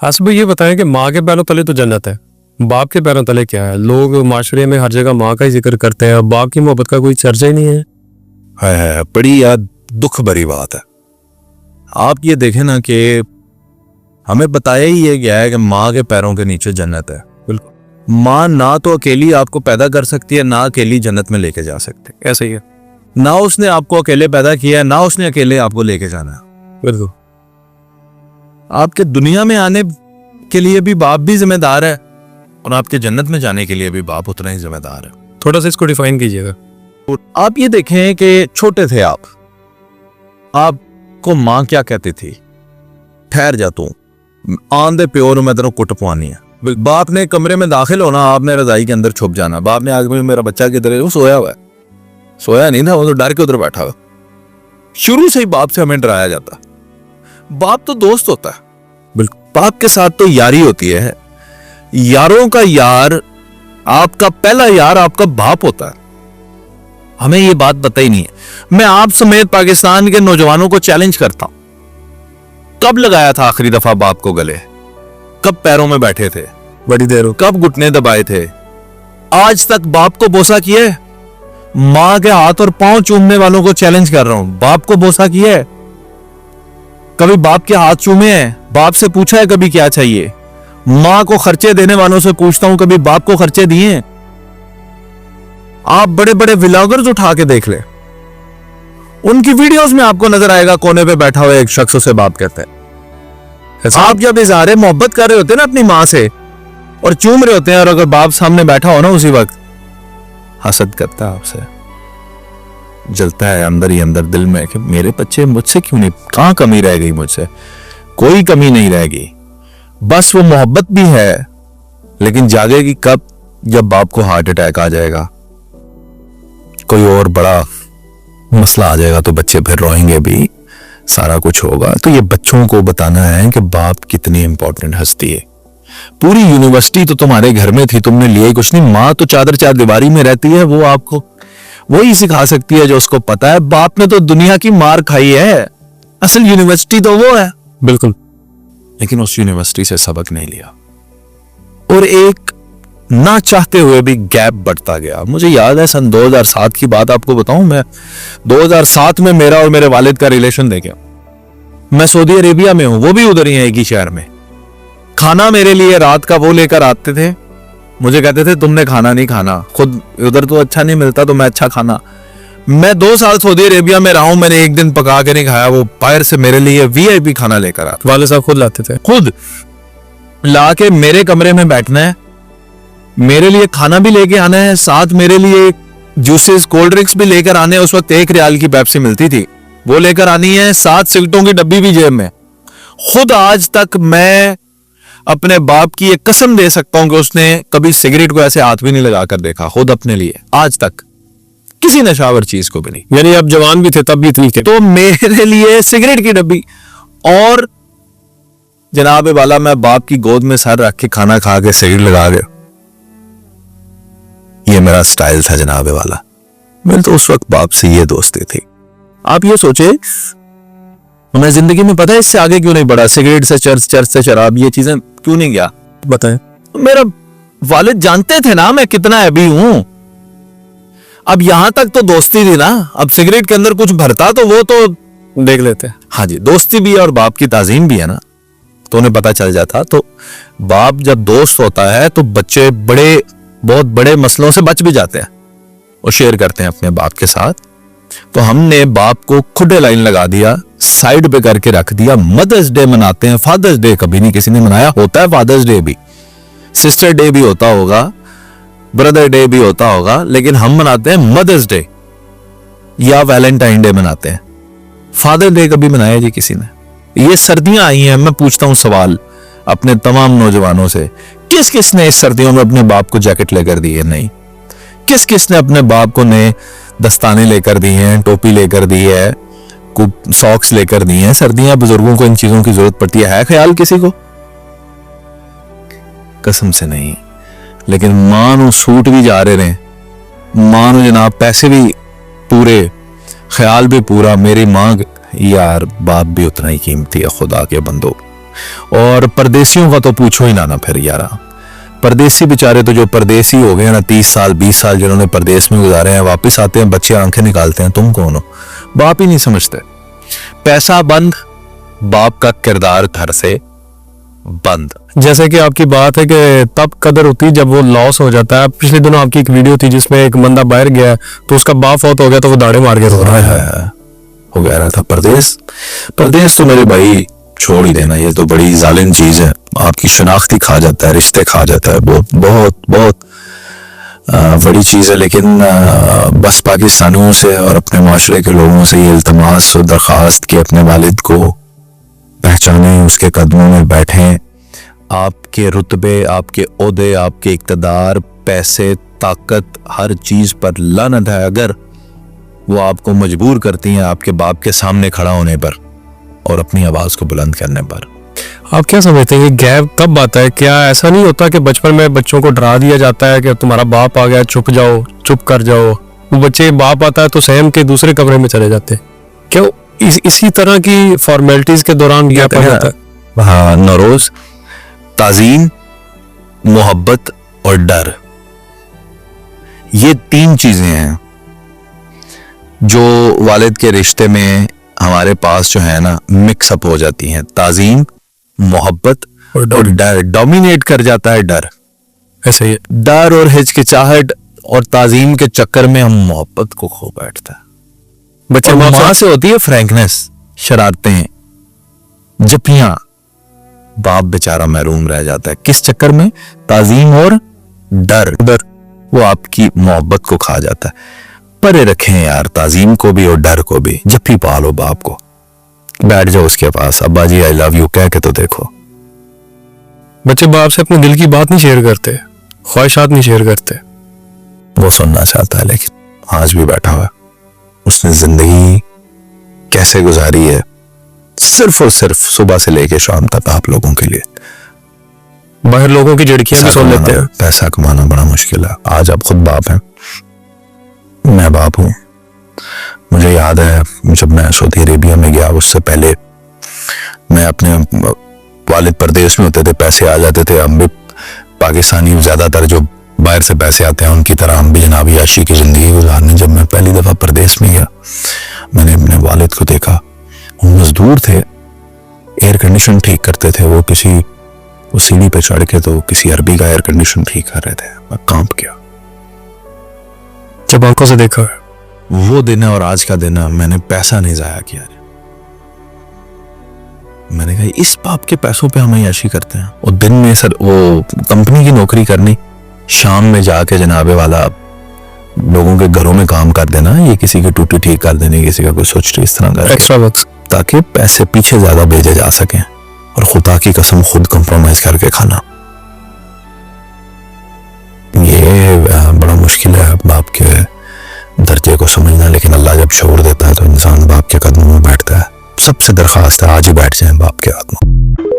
हासिब भाई ये बताएं कि माँ के पैरों तले तो जन्नत है, बाप के पैरों तले क्या है? लोग माशरे में हर जगह माँ का ही जिक्र करते हैं, बाप की मोहब्बत का कोई चर्चा ही नहीं है। है बड़ी यार दुख भरी बात है। आप ये देखें ना कि हमें बताया ही ये गया है कि माँ के पैरों के नीचे जन्नत है। बिल्कुल। माँ ना तो अकेली आपको पैदा कर सकती है, ना अकेली जन्नत में लेके जा सकती है। ऐसा ही है। ना उसने आपको अकेले पैदा किया है, ना उसने अकेले आपको लेके जाना है। बिल्कुल। आपके दुनिया में आने के लिए भी बाप भी जिम्मेदार है और आपके जन्नत में जाने के लिए भी बाप उतना ही जिम्मेदार है। थोड़ा सा इसको डिफाइन कीजिएगा। आप ये देखें कि छोटे थे आपको माँ क्या कहती थी? ठहर जा तू, आंधे प्यो मैं तेरे कुट पवानी है। बाप ने कमरे में दाखिल होना, आपने रजाई के अंदर छुप जाना। बाप ने आगे मेरा बच्चा किधर है? वो सोया हुआ है। सोया नहीं था, वो तो डर के उधर बैठा हुआ। शुरू से ही बाप से हमें डराया जाता। बाप तो दोस्त होता है, बिल्कुल। बाप के साथ तो यारी होती है। यारों का यार, आपका पहला यार आपका बाप होता है। हमें ये बात पता ही नहीं है। मैं आप समेत पाकिस्तान के नौजवानों को चैलेंज करता हूं, कब लगाया था आखिरी दफा बाप को गले? कब पैरों में बैठे थे? बड़ी देर हो। कब घुटने दबाए थे? आज तक बाप को बोसा किया है? मां के हाथ और पांव चूमने वालों को चैलेंज कर रहा हूं, बाप को बोसा किया है? कभी बाप के हाथ चूमे हैं? बाप से पूछा है कभी क्या चाहिए? मां को खर्चे देने वालों से पूछता हूं, कभी बाप को खर्चे दिए हैं? आप बड़े बड़े व्लॉगर्स उठा के देख ले, उनकी वीडियोस में आपको नजर आएगा कोने पे बैठा हुआ एक शख्स उसे बाप कहता है। आप जब इज़हारे मोहब्बत कर रहे होते हैं ना अपनी मां से और चूम रहे होते हैं, और अगर बाप सामने बैठा हो ना, उसी वक्त हसद करता है आपसे। जलता है अंदर ही अंदर दिल में कि मेरे बच्चे मुझसे क्यों नहीं, कहां कमी रह गई मुझसे? कोई कमी नहीं रह गई, बस वो मोहब्बत भी है, लेकिन जागेगी कब? जब बाप को हार्ट अटैक आ जाएगा, कोई और बड़ा मसला आ जाएगा, तो बच्चे फिर रोएंगे भी, सारा कुछ होगा। तो ये बच्चों को बताना है कि बाप कितनी इंपॉर्टेंट हस्ती है। पूरी यूनिवर्सिटी तो तुम्हारे घर में थी, तुमने लिया ही कुछ नहीं। माँ तो चादर चार दीवारी में रहती है, वो आपको वही सिखा सकती है जो उसको पता है। बाप ने तो दुनिया की मार खाई है, असल यूनिवर्सिटी तो वो है। बिल्कुल। लेकिन उस यूनिवर्सिटी से सबक नहीं लिया, और एक ना चाहते हुए भी गैप बढ़ता गया। मुझे याद है सन 2007 की बात आपको बताऊं, मैं 2007 में मेरा और मेरे वालिद का रिलेशन देखे, मैं सऊदी अरेबिया में हूं, वो भी उधर ही है, एक ही शहर में। खाना मेरे लिए रात का वो लेकर आते थे, मुझे कहते थे तुमने खाना नहीं खाना, खुद उधर तो अच्छा नहीं मिलता तो मैं अच्छा खाना। मैं 2 साल सऊदी अरेबिया में रहा हूं, मैंने एक दिन पका के नहीं खाया, वो बाहर से मेरे लिए वीआईपी खाना लेकर आते। वाले साहब खुद लाते थे, खुद ला के मेरे कमरे में बैठना है, मेरे लिए खाना भी लेके आना है, साथ मेरे लिए जूसेस कोल्ड ड्रिंक्स भी लेकर आने। उस वक्त 1 रियाल की पेप्सी मिलती थी, वो लेकर आनी है, साथ सिगरेटों की डब्बी भी जेब में। खुद आज तक मैं अपने बाप की एक कसम दे सकता हूं कि उसने कभी सिगरेट को ऐसे हाथ भी नहीं लगा कर देखा, खुद अपने लिए, आज तक किसी नशावर चीज को भी नहीं। यानी आप जवान भी थे तब भी इतनी थे। तो मेरे लिए सिगरेट की डब्बी, और जनाब वाला मैं बाप की गोद में सर रख के खाना खा के सिगरेट लगा के, ये मेरा स्टाइल था जनाब वाला। मेरे तो उस वक्त बाप से ये दोस्ती थी। आप ये सोचे मैं जिंदगी में पता है इससे आगे क्यों नहीं बढ़ा, सिगरेट से चर्च, चर्च से शराब, ये चीजें क्यों नहीं गया? बताएं। मेरा वालिद जानते थे ना मैं कितना अभी हूं। अब यहां तक तो दोस्ती थी ना, अब सिगरेट के अंदर कुछ भरता तो वो तो देख लेते। हाँ जी, दोस्ती भी है और बाप की ताजीम भी है ना, तो उन्हें पता चल जाता। तो बाप जब दोस्त होता है तो बच्चे बहुत बड़े मसलों से बच भी जाते हैं और शेयर करते हैं अपने बाप के साथ। तो हमने बाप को खुदे लाइन लगा दिया, साइड पे करके रख दिया। मदर्स डे मनाते हैं, फादर्स डे कभी नहीं किसी ने मनाया। होता है फादर्स डे भी, सिस्टर डे भी होता होगा, ब्रदर डे भी होता होगा, लेकिन हम मनाते हैं मदर्स डे या वैलेंटाइन डे मनाते हैं। फादर डे कभी मनाया जी किसी ने? ये सर्दियां आई हैं, मैं पूछता हूं सवाल अपने तमाम नौजवानों से, किस किस ने इस सर्दियों में अपने बाप को जैकेट लेकर दी है? नहीं। किस किस ने अपने बाप को नए दस्ताने लेकर दी हैं, टोपी लेकर दी है, सॉक्स लेकर दी हैं? सर्दियां, बुजुर्गों को इन चीजों की जरूरत पड़ती है ख्याल किसी को? कसम से नहीं। लेकिन मां नु सूट भी जा रहे हैं, मां नु जनाब पैसे भी पूरे, ख्याल भी पूरा। मेरी मां यार, बाप भी उतना ही कीमती है खुदा के बंदो। और परदेसियों का तो पूछो ही ना फिर यारा। परदेसी बेचारे तो जो परदेसी हो गए ना 30 साल 20 साल जिन्होंने परदेश में गुजारे हैं, वापस आते हैं, बच्चे आंखें निकालते हैं, तुम कौन हो? बाप ही नहीं समझते। पैसा बंद, बाप का किरदार घर से बंद। जैसे कि आपकी बात है कि तब कदर होती है जब वो लॉस हो जाता है। पिछले दिनों आपकी एक वीडियो थी जिसमें एक बंदा बाहर गया तो उसका बाप फौत हो गया तो वो दाढ़े मार के रो रहा है। हो गया रहा था परदेश। परदेश तो मेरे भाई छोड़ ही देना, ये तो बड़ी जालिम चीज है। आपकी शनाख्ती खा जाता है, रिश्ते खा जाता है, बहुत बहुत बहुत बड़ी चीज है। लेकिन बस पाकिस्तानियों से और अपने माशरे के लोगों से ये इल्तमास और दरख्वास्त कि अपने वालिद को पहचाने, उसके कदमों में बैठें। आपके रुतबे, आपके ओहदे, आपके इक्तदार, पैसे, ताकत, हर चीज पर लानत है अगर वो आपको मजबूर करती हैं आपके बाप के सामने खड़ा होने पर और अपनी आवाज को बुलंद करने पर। आप क्या समझते हैं ये गैप कब आता है? क्या ऐसा नहीं होता कि बचपन में बच्चों को डरा दिया जाता है कि तुम्हारा बाप आ गया, चुप जाओ, चुप कर जाओ? वो बच्चे बाप आता है तो सहम के दूसरे कमरे में चले जाते हैं। क्यों इसी तरह की फॉर्मेलिटीज के दौरान गैप आ जाता है? हाँ नरोज, ताजीम, मोहब्बत और डर, ये 3 चीजें हैं जो वालिद के रिश्ते में हमारे पास जो है ना मिक्सअप हो जाती हैं। ताजीम, मोहब्बत और डर। डोमिनेट कर जाता है डर। ऐसे ही डर और हिचकिचाहट और ताजीम के चक्कर में हम मोहब्बत को खो बैठता है। बच्चे मां से होती है फ्रैंकनेस, शरारतें, जपियां। बाप बेचारा महरूम रह जाता है किस चक्कर में? ताजीम और डर। वो आपकी मोहब्बत को खा जाता है। परे रखें यार ताजीम को भी और डर को भी। जब भी पालो बाप को, बैठ जाओ उसके पास, अब्बा जी आई लव यू कह के तो देखो। बच्चे बाप से अपने दिल की बात नहीं शेयर करते, ख्वाहिशात नहीं शेयर करते। वो सुनना चाहता है लेकिन आज भी बैठा हुआ, उसने जिंदगी कैसे गुजारी है सिर्फ और सिर्फ सुबह से लेके शाम तक आप लोगों के लिए। बाहर लोगों की झिड़कियां भी सुन लेते हैं। पैसा कमाना बड़ा मुश्किल है। आज आप खुद बाप हैं, मैं बाप हूं। मुझे याद है जब मैं सऊदी अरेबिया में गया, उससे पहले मैं अपने वालिद परदेश में होते थे, पैसे आ जाते थे। हम भी पाकिस्तानी ज्यादातर जो बाहर से पैसे आते हैं उनकी तरह हम भी जनाब याशी की जिंदगी गुजारने। जब मैं पहली दफा परदेश में गया, मैंने अपने वालिद को देखा। वो मजदूर थे, एयर कंडीशन ठीक करते थे। वो सीढ़ी पे चढ़ के तो किसी अरबी का एयर कंडीशन ठीक कर रहे थे। मैं कांप गया जब आंखों से देखा। वो दिन है और आज का दिन है, मैंने पैसा नहीं जाया किया। मैंने कहा इस बाप के पैसों पे हम याशी करते हैं। और दिन में सर वो कंपनी की नौकरी करनी, शाम में जाके जनाबे वाला लोगों के घरों में काम कर देना, ये किसी की टूटी ठीक कर देनी, किसी का कोई सोच इस तरह का एक्स्ट्रा वर्क, ताकि पैसे पीछे ज्यादा भेजे जा सकें और खुदा की कसम खुद कंप्रोमाइज करके खाना। ये बड़ा मुश्किल है बाप के दर्जे को समझना। लेकिन अल्लाह जब शऊर देता है तो इंसान बाप के कदमों में बैठता है। सबसे दरखास्त है आज ही बैठ जाएं बाप के कदमों।